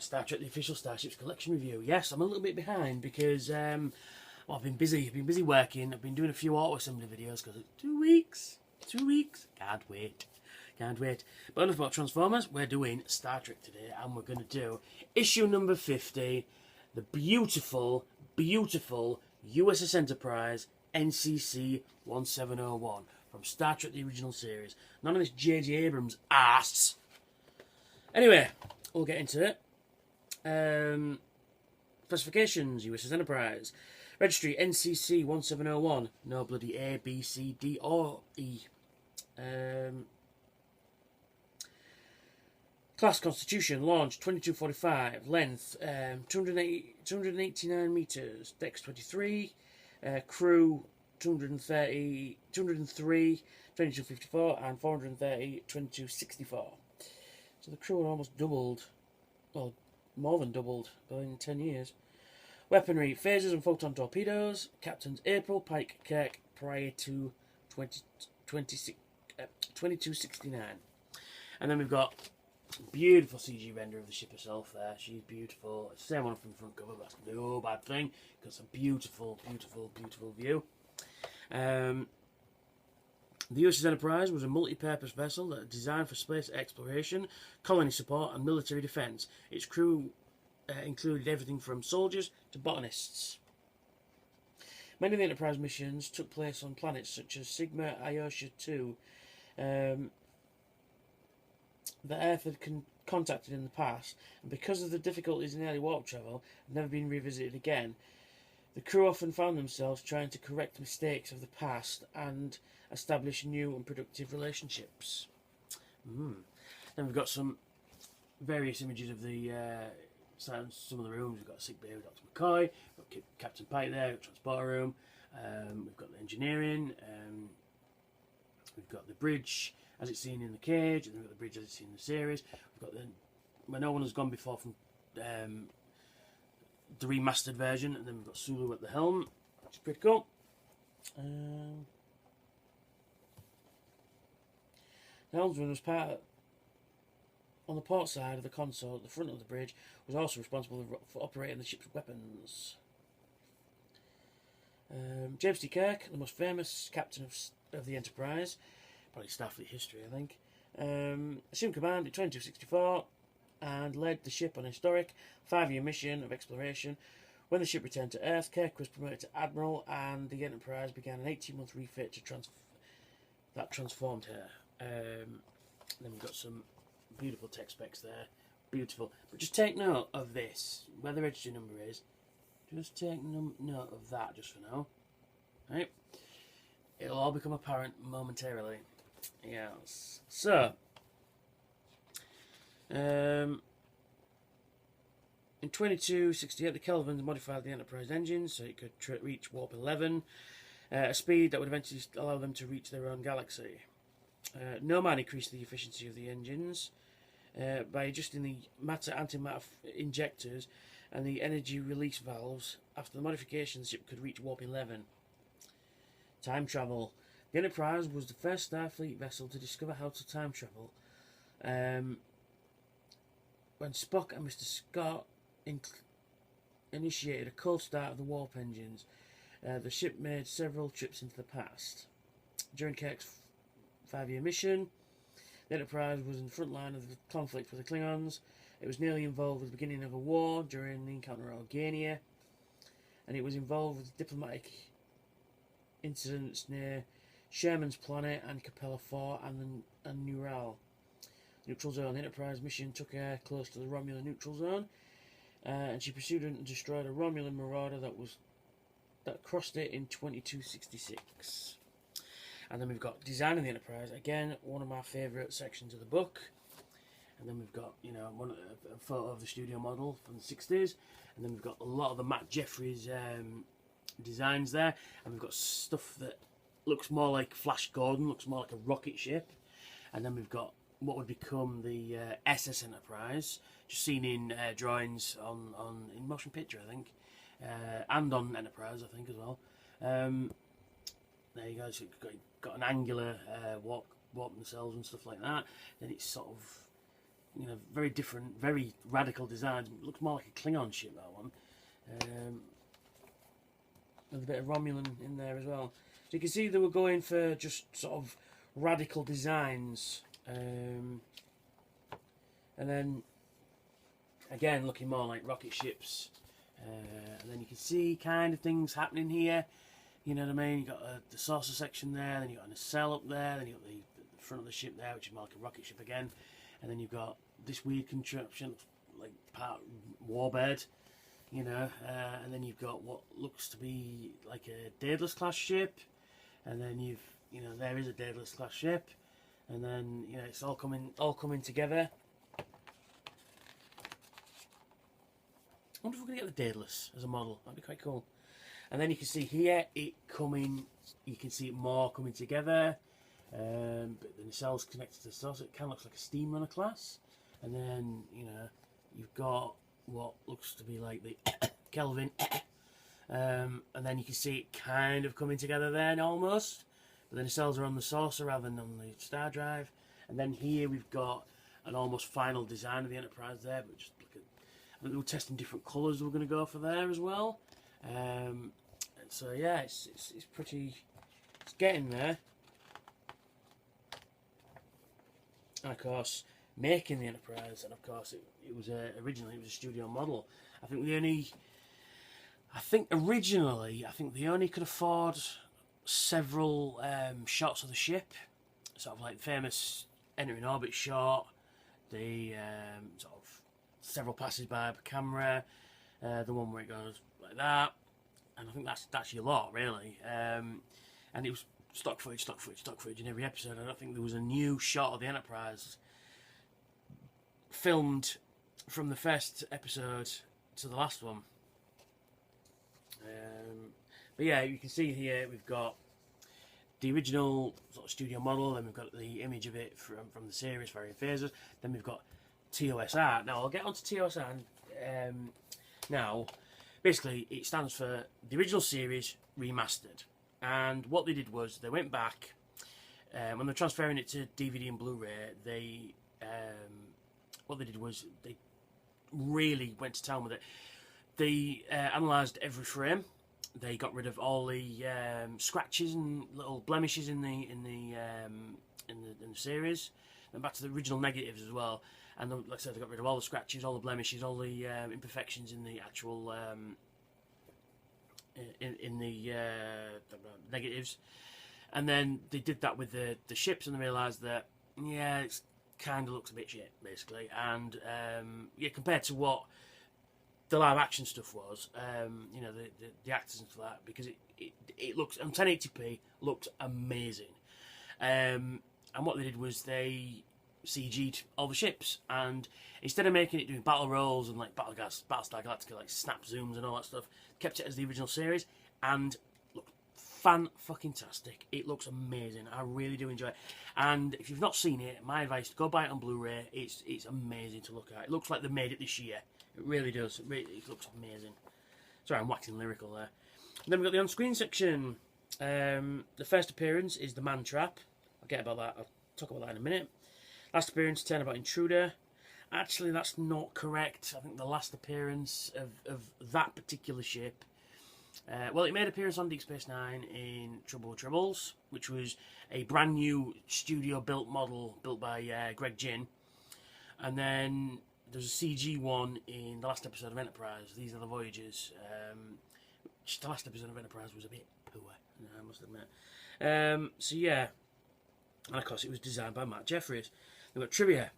Star Trek: The Official Starships Collection Review. Yes, I'm a little bit behind because well, I've been busy. I've been busy working. I've been doing a few auto assembly videos because 2 weeks. 2 weeks. Can't wait. Can't wait. But enough about Transformers. We're doing Star Trek today, and we're going to do issue number 50, the beautiful, beautiful USS Enterprise NCC-1701 from Star Trek: The Original Series. None of this J.J. Abrams ass. Anyway, we'll get into it. Specifications: USS Enterprise. Registry: NCC-1701. No bloody A, B, C, D, or E. Class: Constitution. Launch: 2245. Length: 289 meters. Dex: 23. Crew: 203, 2254, and 430, 2264. So the crew are almost doubled. Well, more than doubled in 10 years. Weaponry: phasers and photon torpedoes. Captains: April, Pike, Kirk, prior to 2269. And then we've got beautiful CG render of the ship herself there. She's beautiful. It's the same one from the front cover, but that's no bad thing, because it's a beautiful, beautiful, beautiful view. The USS Enterprise was a multi-purpose vessel that was designed for space exploration, colony support, and military defence. Its crew included everything from soldiers to botanists. Many of the Enterprise missions took place on planets such as Sigma, Iosha 2, that Earth had contacted in the past, and because of the difficulties in early warp travel, had never been revisited again. The crew often found themselves trying to correct mistakes of the past and establish new and productive relationships. Then we've got some various images of the some of the rooms. We've got a sick bay with Dr. McCoy, we've got Captain Pike there, we've got transporter room, we've got the engineering, we've got the bridge as it's seen in the cage, and then we've got the bridge as it's seen in the series. We've got where no one has gone before from the remastered version, and then we've got Sulu at the helm, which is pretty cool. The helmsman was on the port side of the console at the front of the bridge, was also responsible for operating the ship's weapons. James T. Kirk, the most famous captain of the Enterprise, probably Starfleet history, I think, assumed command in 2264 and led the ship on a historic 5-year mission of exploration. When the ship returned to Earth, Kirk was promoted to Admiral, and the Enterprise began an 18-month refit that transformed her. Then we've got some beautiful tech specs there. Beautiful. But just take note of this, where the registry number is. Just take note of that just for now. Right? It'll all become apparent momentarily. Yes. So, in 2268, the Kelvins modified the Enterprise engine so it could reach warp 11, a speed that would eventually allow them to reach their own galaxy. Nomad increased the efficiency of the engines by adjusting the matter-antimatter injectors and the energy release valves. After the modification, the ship could reach warp 11. Time travel. The Enterprise was the first Starfleet vessel to discover how to time travel. When Spock and Mr. Scott initiated a cold start of the warp engines, the ship made several trips into the past. During Kirk's 5-year mission, the Enterprise was in the front line of the conflict with the Klingons. It was nearly involved with the beginning of a war during the encounter at Organia, and it was involved with diplomatic incidents near Sherman's Planet and Capella 4 and Neural. Neutral Zone. The Enterprise mission took her close to the Romulan neutral zone, and she pursued and destroyed a Romulan marauder that crossed it in 2266. And then we've got Design of the Enterprise, again one of my favourite sections of the book. And then we've got, you know, a photo of the studio model from the 60s, and then we've got a lot of the Matt Jeffries designs there, and we've got stuff that looks more like Flash Gordon, looks more like a rocket ship, and then we've got what would become the SS Enterprise, just seen in drawings in motion picture, I think, and on Enterprise, I think, as well. There you go. So it's got an angular warp nacelles and stuff like that. Then it's sort of very different, very radical designs. It looks more like a Klingon ship, that one. With a bit of Romulan in there as well. So you can see they were going for just sort of radical designs. And then, again, looking more like rocket ships. And then you can see kind of things happening here. You know what I mean? You've got the saucer section there, then you've got a nacelle up there, then you've got the front of the ship there, which is more like a rocket ship again. And then you've got this weird contraption, like part warbed, and then you've got what looks to be like a Daedalus class ship, and then there is a Daedalus class ship, and then it's all coming together. I wonder if we're gonna get the Daedalus as a model. That'd be quite cool. And then you can see here you can see it more coming together. But the nacelles connected to the saucer. It kind of looks like a steam runner class. And then you've got what looks to be like the Kelvin, and then you can see it kind of coming together then almost. But the nacelles are on the saucer rather than on the star drive. And then here we've got an almost final design of the Enterprise there. But just look at, I think they were testing different colours we're going to go for there as well. So yeah, it's getting there. And of course, making the Enterprise, and of course it was originally it was a studio model. I think originally they only could afford several shots of the ship, sort of like the famous entering orbit shot, the sort of several passes by camera, the one where it goes like that, and I think that's your lot really. And it was stock footage in every episode. I don't think there was a new shot of the Enterprise filmed from the first episode to the last one. But yeah, you can see here we've got the original sort of studio model, then we've got the image of it from the series, varying phases. Then we've got TOSR. Now I'll get onto TOSR now. Basically, it stands for the original series remastered. And what they did was they went back when they're transferring it to DVD and Blu-ray. What they did was they really went to town with it. They analysed every frame. They got rid of all the scratches and little blemishes in the series, and back to the original negatives as well. And like I said, they got rid of all the scratches, all the blemishes, all the imperfections in the actual in the negatives. And then they did that with the ships, and they realised that it kind of looks a bit shit, basically. And compared to what the live action stuff was, the actors and stuff like that, because it looks on 1080p looked amazing. And what they did was they CG'd all the ships, and instead of making it doing battle rolls and like Battlestar Galactica, like snap zooms and all that stuff, kept it as the original series, and look, fan-fucking-tastic. It looks amazing. I really do enjoy it. And if you've not seen it, my advice, go buy it on Blu-ray. It's amazing to look at. It looks like they made it this year. It really does. It looks amazing. Sorry, I'm waxing lyrical there. And then we've got the on-screen section. The first appearance is the Man Trap. I'll get about that. I'll talk about that in a minute. Last appearance, Turnabout Intruder. Actually, that's not correct. I think the last appearance of that particular ship, it made an appearance on Deep Space Nine in Trouble with Tribbles, which was a brand new studio-built model built by Greg Ginn. And then there's a CG one in the last episode of Enterprise. These are the Voyagers. Which the last episode of Enterprise was a bit poor, I must admit. So yeah, and of course it was designed by Matt Jeffries. We've got trivia.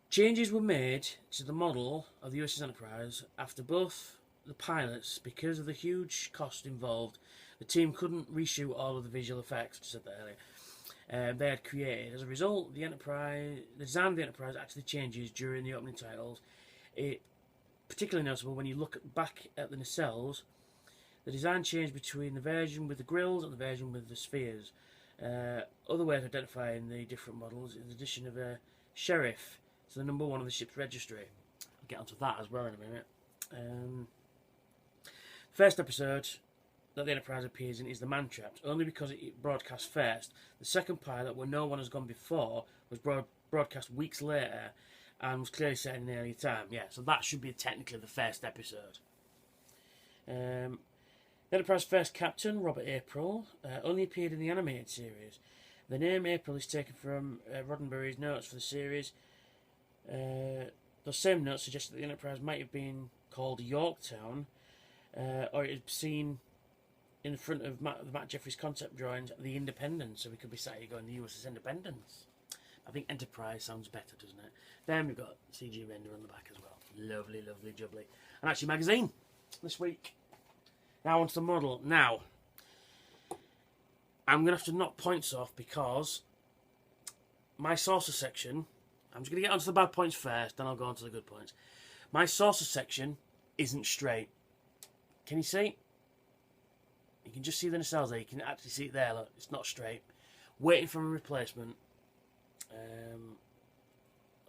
Changes were made to the model of the USS Enterprise after both the pilots, because of the huge cost involved, the team couldn't reshoot all of the visual effects, I said that earlier, they had created. As a result, the design of the Enterprise actually changes during the opening titles. It particularly noticeable when you look back at the nacelles. The design changed between the version with the grills and the version with the spheres. Other way of identifying the different models is the addition of a sheriff to the number 1 of the ship's registry. I'll get onto that as well in a minute. First episode that the Enterprise appears in is the Man Trapped, only because it broadcast first. The second pilot, where no one has gone before, was broadcast weeks later, and was clearly set in an earlier time. Yeah, so that should be technically the first episode. The Enterprise first captain, Robert April, only appeared in the animated series. The name April is taken from Roddenberry's notes for the series. Those same notes suggest that the Enterprise might have been called Yorktown, or it had seen in front of Matt Jeffries' concept drawings, the Independence, so we could be sat here going the USS Independence. I think Enterprise sounds better, doesn't it? Then we've got CG render on the back as well. Lovely, lovely, jubbly. And actually magazine this week. Now onto the model. Now, I'm going to have to knock points off because my saucer section, I'm just going to get onto the bad points first, then I'll go on to the good points. My saucer section isn't straight. Can you see? You can just see the nacelles there. You can actually see it there. Look, it's not straight. Waiting for a replacement. I don't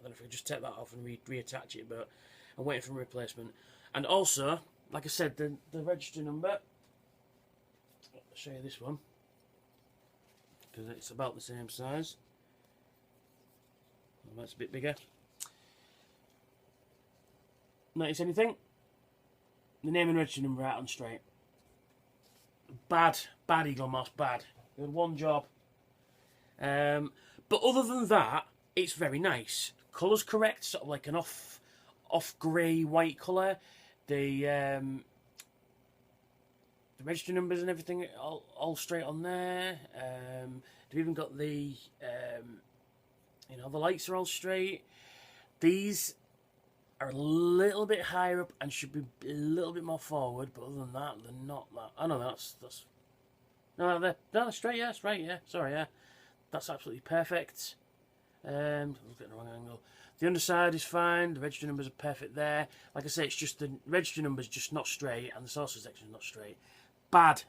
know if I can just take that off and reattach it, but I'm waiting for a replacement. And also, like I said, the registry number. I'll show you this one because it's about the same size. Well, that's a bit bigger. Notice anything? The name and registry number out on straight. Bad Eagle Moss, bad. We had one job. But other than that, it's very nice. Colour's correct, sort of like an off grey white colour. The registry numbers and everything all straight on there. They've even got the the lights are all straight. These are a little bit higher up and should be a little bit more forward, but other than that, they're not that. I know that's no, they're straight. Yeah, straight. Yeah, sorry. Yeah, that's absolutely perfect. Look at the wrong angle. The underside is fine. The registry numbers are perfect there. Like I say, it's just the registry numbers just not straight, and the saucer section is not straight. Bad.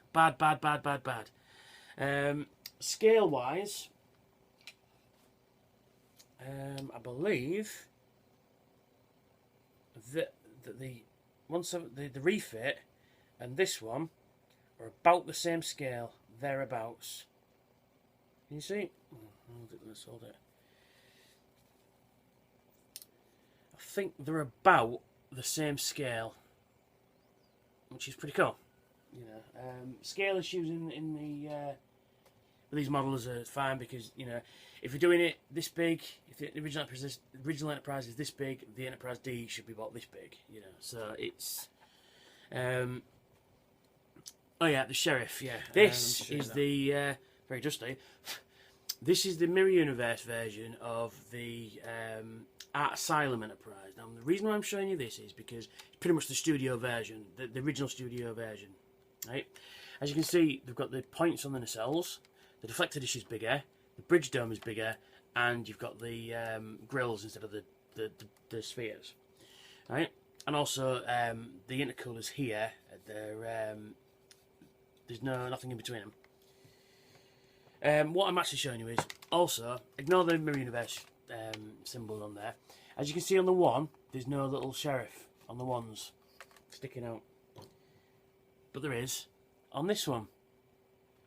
Scale wise, I believe that the refit and this one are about the same scale, thereabouts. Can you see? Let's hold it. I think they're about the same scale, which is pretty cool. Scale issues in the with these models are fine because if you're doing it this big, if the original Enterprise is this big, the Enterprise D should be about this big. So it's. Oh yeah, the Sheriff. Yeah, this is the very dusty. This is the Mirror Universe version of the Art Asylum Enterprise. Now, the reason why I'm showing you this is because it's pretty much the studio version, the original studio version. Right? As you can see, they've got the points on the nacelles, the deflector dish is bigger, the bridge dome is bigger, and you've got the grills instead of the spheres. Right? And also, the intercoolers here, there's nothing in between them. What I'm actually showing you is also ignore the Mirror Universe symbol on there. As you can see on the one, there's no little sheriff on the ones sticking out, but there is on this one,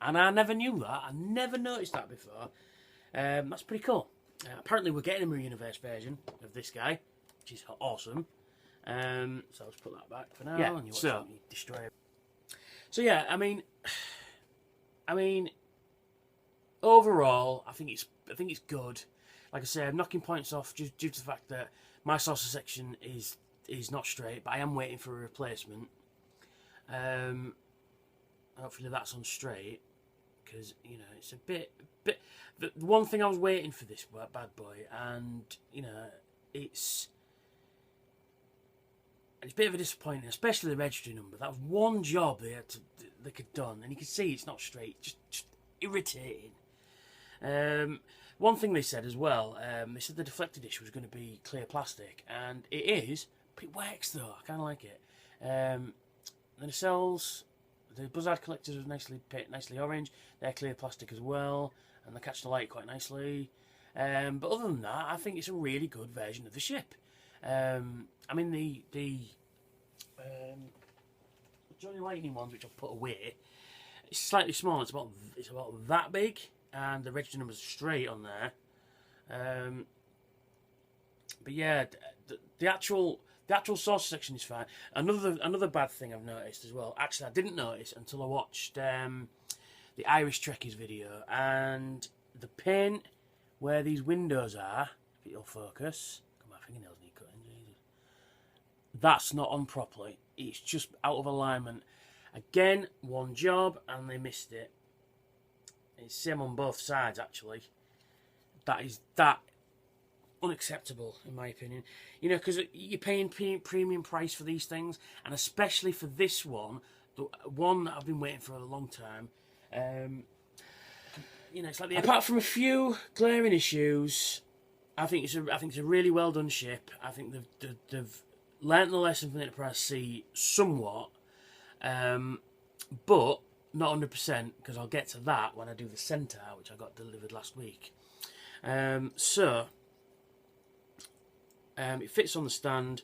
and I never knew that. I never noticed that before. That's pretty cool. Apparently, we're getting a Mirror Universe version of this guy, which is awesome. So I'll just put that back for now. Yeah. And you destroy it. So yeah, I mean. Overall, I think it's good. Like I say, I'm knocking points off due to the fact that my saucer section is not straight, but I am waiting for a replacement. Hopefully that's on straight, because it's a bit. The one thing I was waiting for this bad boy, and it's a bit of a disappointment, especially the registry number. That was one job they could done, and you can see it's not straight. Just irritating. One thing they said as well, they said the deflector dish was going to be clear plastic, and it is, but it works though. I kind of like it. The nacelles, the buzzard collectors are nicely orange. They're clear plastic as well, and they catch the light quite nicely. But other than that, I think it's a really good version of the ship. I mean the Johnny Lightning ones, which I've put away, it's slightly small. It's about that big, and the registry numbers are straight on there. But yeah, the actual saucer section is fine. Another bad thing I've noticed as well. Actually, I didn't notice until I watched the Irish Trekkies video, and the paint where these windows are, if it'll focus. Got my fingernails need cutting, Jesus. That's not on properly. It's just out of alignment. Again, one job, and they missed it. It's same on both sides, actually. That is unacceptable, in my opinion. You know, because you're paying premium price for these things, and especially for this one, the one that I've been waiting for a long time. You know, it's like apart from a few glaring issues, I think it's a really well done ship. I think they've learnt the lesson from the Enterprise C somewhat, but not 100%, because I'll get to that when I do the Centaur, which I got delivered last week. It fits on the stand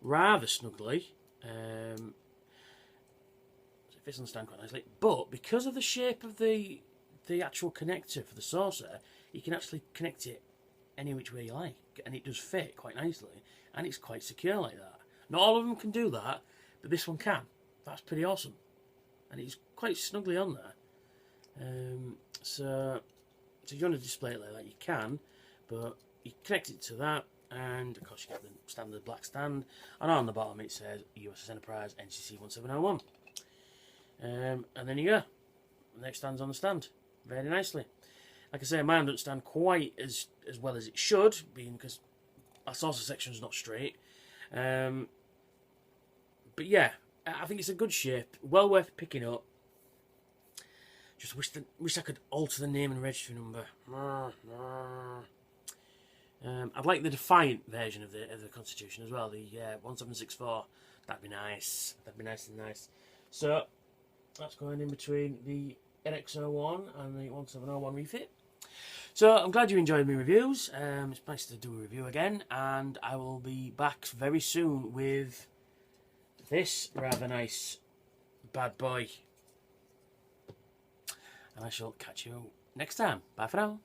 rather snugly. It fits on the stand quite nicely, but because of the shape of the actual connector for the saucer, you can actually connect it any which way you like, and it does fit quite nicely, and it's quite secure like that. Not all of them can do that, but this one can. That's pretty awesome, and it's quite snugly on there. So if you want to display it like that, you can, but you connect it to that, and of course you get the standard black stand, and on the bottom it says USS Enterprise NCC-1701. And then you go. The next stand's on the stand very nicely. Like I say, mine doesn't stand quite as well as it should, being because our saucer section is not straight. But yeah, I think it's a good shape, well worth picking up. Just wish I could alter the name and registry number. I'd like the Defiant version of the Constitution as well, the 1764. That'd be nice. That'd be nice and nice. So that's going in between the NX-01 and the 1701 refit. So I'm glad you enjoyed my reviews. It's nice to do a review again, and I will be back very soon with this rather nice bad boy. And I shall catch you next time. Bye for now.